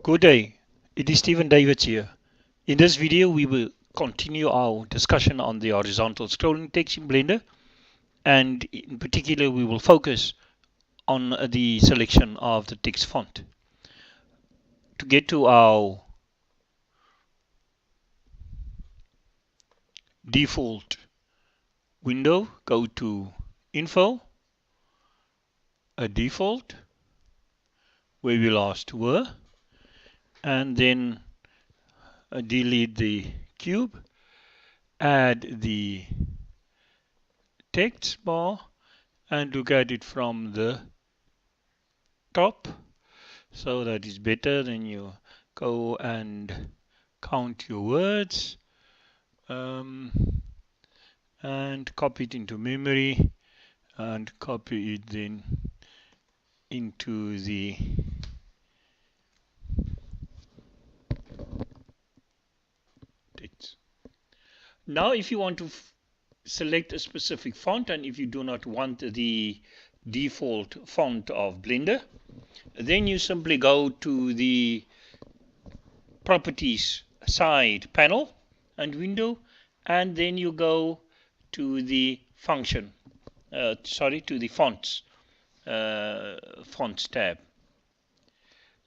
Good day, it is Stephen Davids here. In this video we will continue our discussion on the horizontal scrolling text in Blender, and in particular we will focus on the selection of the text font. To get to our default window, go to Info, Default, where we last were, and then delete the cube, add the text bar, and look at it from the top. So that is better. Then you go and count your words and copy it into memory and copy it then into the text. Now if you want to select a specific font, and if you do not want the default font of Blender, then you simply go to the Properties side panel and window, and then you go to the function, to the fonts tab.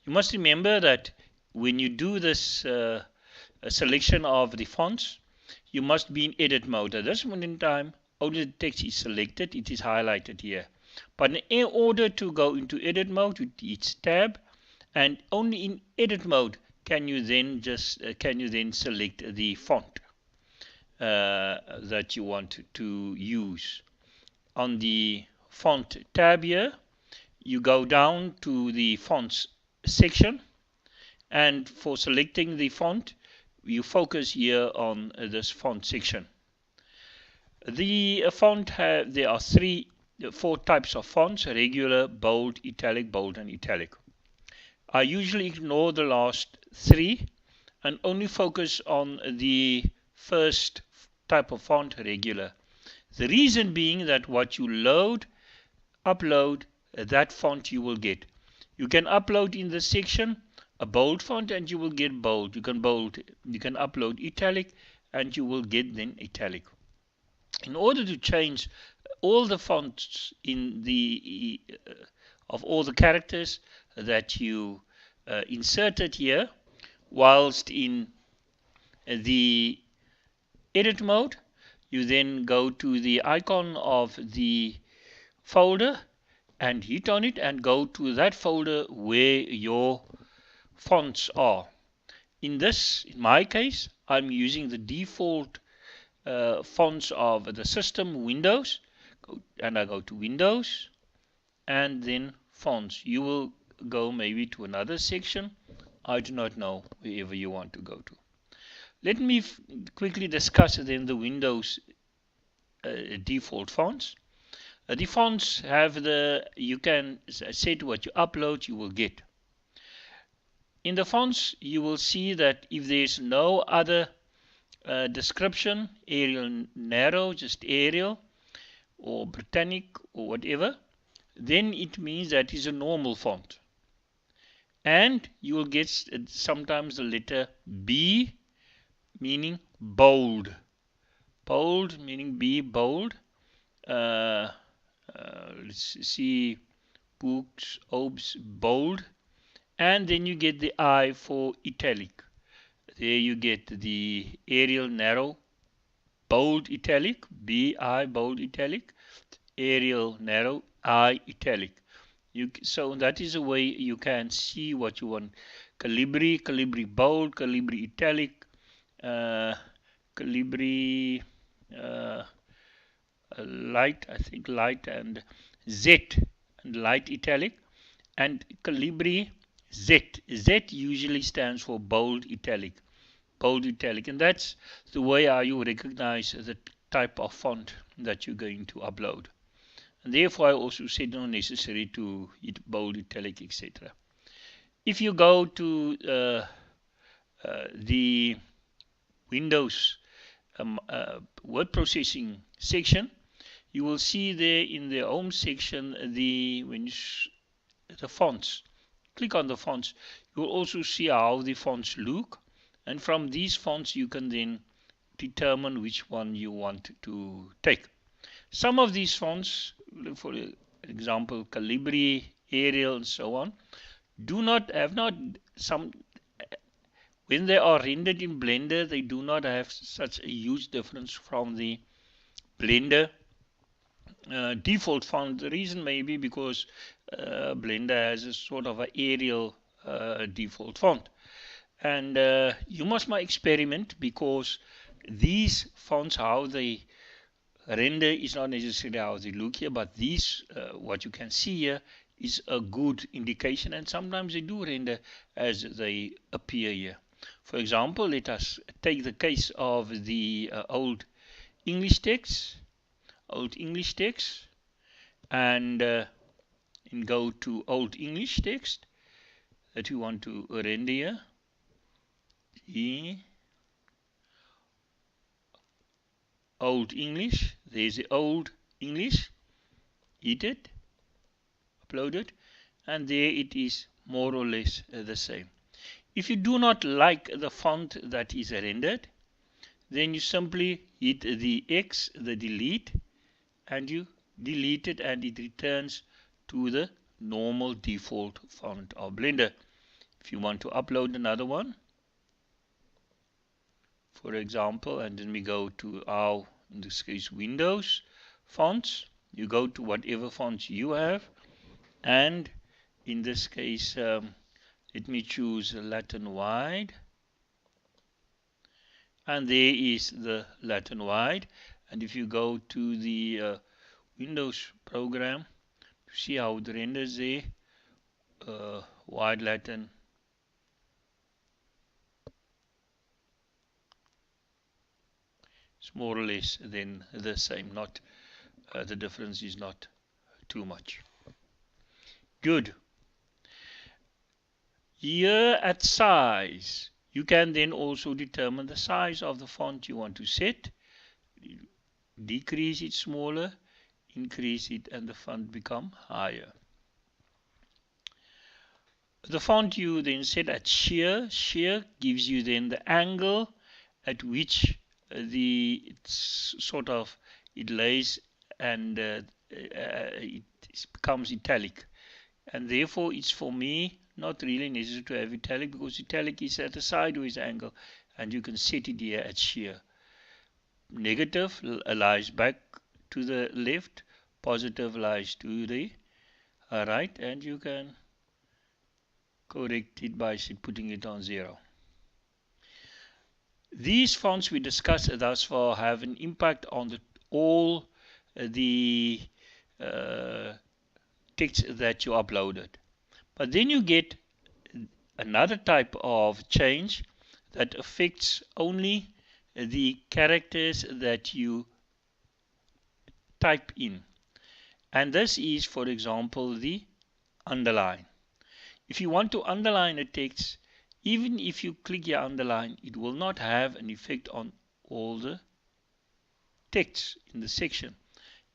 You must remember that when you do this selection of the fonts, you must be in edit mode. At this moment in time, only the text is selected, it is highlighted here. But in order to go into edit mode, you hit tab, and only in edit mode can you then select the font that you want to use. On the font tab here, you go down to the fonts section, and for selecting the font you focus here on this font section. The font there are four types of fonts: regular, bold, italic, and italic. I usually ignore the last three and only focus on the first type of font, regular. The reason being that what you upload, that font you will get. You can upload in this section a bold font and you will get bold. You can upload italic and you will get then italic. In order to change all the fonts in the of all the characters that you inserted here whilst in the edit mode, you then go to the icon of the folder and hit on it and go to that folder where your fonts are. In my case, I'm using the default fonts of the system, Windows, and I go to Windows and then fonts. You will go maybe to another section, I do not know, wherever you want to go to. Let me quickly discuss then the Windows default fonts. The fonts have you can set what you upload, you will get. In the fonts, you will see that if there's no other description, Arial narrow, just Arial, or Britannic, or whatever, then it means that is a normal font. And you will get sometimes the letter B, meaning bold. Bold meaning B, bold. Let's see, books, obs, bold. And then you get the I for italic. There you get the Arial narrow, bold italic, B-I, bold italic, Arial narrow, I italic. So that is a way you can see what you want. Calibri, Calibri bold, Calibri italic, Calibri light, I think light, and Z and light italic, and Calibri Z. Z usually stands for bold italic. Bold italic, and that's the way how you recognize the type of font that you're going to upload. And therefore I also said not necessary to hit bold, italic, etc. If you go to the Windows word processing section, you will see there in the home section the fonts. click on the fonts, you will also see how the fonts look, and from these fonts you can then determine which one you want to take. Some of these fonts, for example Calibri, Arial and so on, when they are rendered in Blender, they do not have such a huge difference from the Blender default font. The reason may be because Blender has a sort of an Arial default font, and you must experiment, because these fonts, how they render is not necessarily how they look here, but these what you can see here is a good indication, and sometimes they do render as they appear here. For example, let us take the case of the old English text, and go to old English text that you want to render here. The old English, there's the old English, hit it, upload it, and there it is, more or less the same. If you do not like the font that is rendered, then you simply hit the X, the delete, and you delete it, and it returns to the normal default font of Blender. If you want to upload another one, for example, and then we go to our, in this case, Windows fonts, you go to whatever fonts you have, and in this case let me choose Latin wide, and there is the Latin wide. And if you go to the Windows program, you see how it renders there, wide Latin, it's more or less then the same, not the difference is not too much. Good. Here at size, you can then also determine the size of the font you want to set. Decrease it smaller, increase it, and the font become higher. The font you then set at shear. Shear gives you then the angle at which it lays, and it becomes italic. And therefore it's, for me, not really necessary to have italic, because italic is at a sideways angle, and you can set it here at shear. Negative lies back to the left, positive lies to the right, and you can correct it by putting it on 0. These fonts we discussed thus far have an impact on all the text that you uploaded. But then you get another type of change that affects only the characters that you type in. And this is, for example, the underline. If you want to underline a text, even if you click here underline, it will not have an effect on all the text in the section.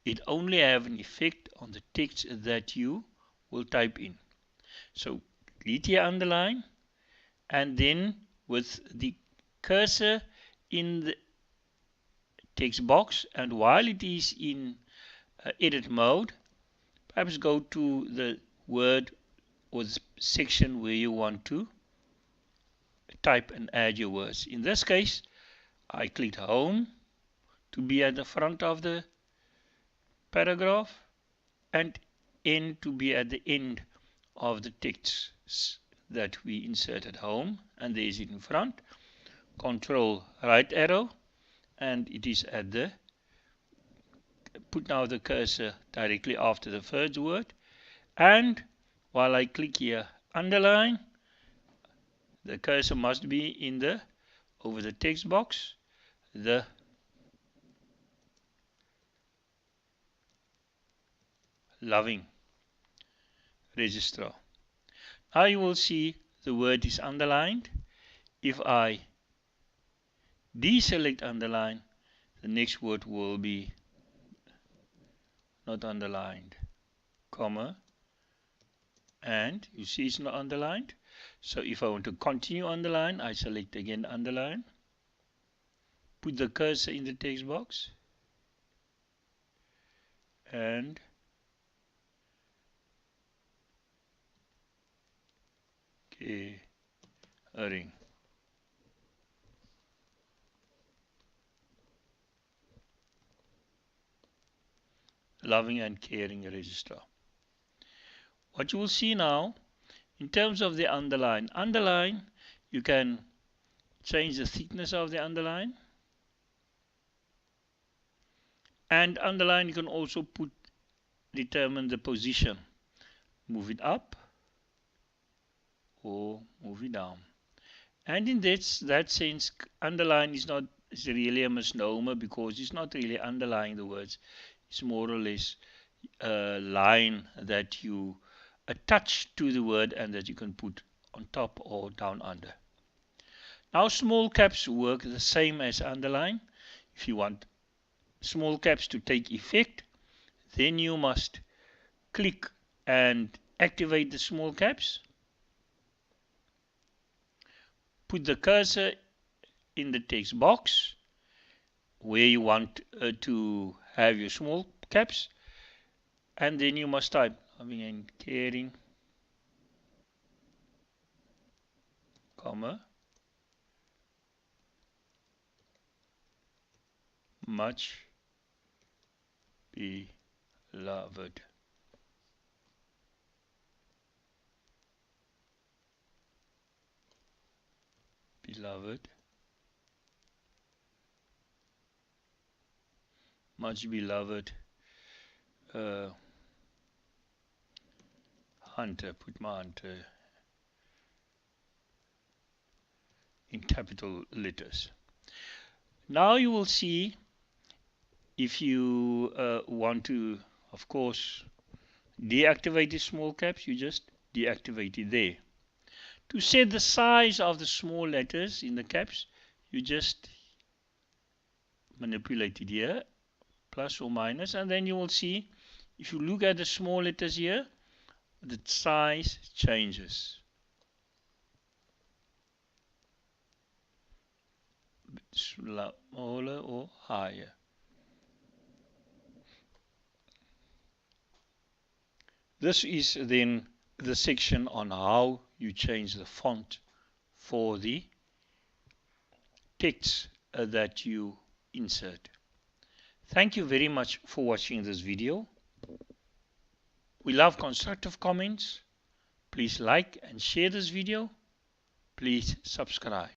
It only have an effect on the text that you will type in. So click here underline, and then with the cursor in the text box, and while it is in edit mode, perhaps go to the word or the section where you want to type and add your words. In this case, I clicked home to be at the front of the paragraph, and end to be at the end of the text that we inserted. Home, and there is it in front. Control right arrow, and it is at the, put now the cursor directly after the first word, and while I click here underline, the cursor must be in the, over the text box, the loving registrar. Now you will see the word is underlined. If I deselect underline, the next word will be not underlined, comma, and you see it's not underlined. So if I want to continue underline, I select again underline, put the cursor in the text box, and caring. Loving and caring registrar. What you will see now, in terms of the underline, you can change the thickness of the underline, and underline you can also determine the position, move it up or move it down. And in that sense, underline is really a misnomer, because it's not really underlying the words. It's more or less a line that you attach to the word and that you can put on top or down under. Now small caps work the same as underline. If you want small caps to take effect, then you must click and activate the small caps. Put the cursor in the text box where you want to have your small caps, and then you must type loving and caring, comma, much beloved. Beloved, much beloved Hunter. Put my Hunter in capital letters. Now you will see, if you want to, of course, deactivate the small caps, you just deactivate it there. To set the size of the small letters in the caps, you just manipulate it here, plus or minus, and then you will see, if you look at the small letters here, the size changes. Smaller or higher. This is then the section on how you change the font for the text that you insert. Thank you very much for watching this video. We love constructive comments. Please like and share this video. Please subscribe.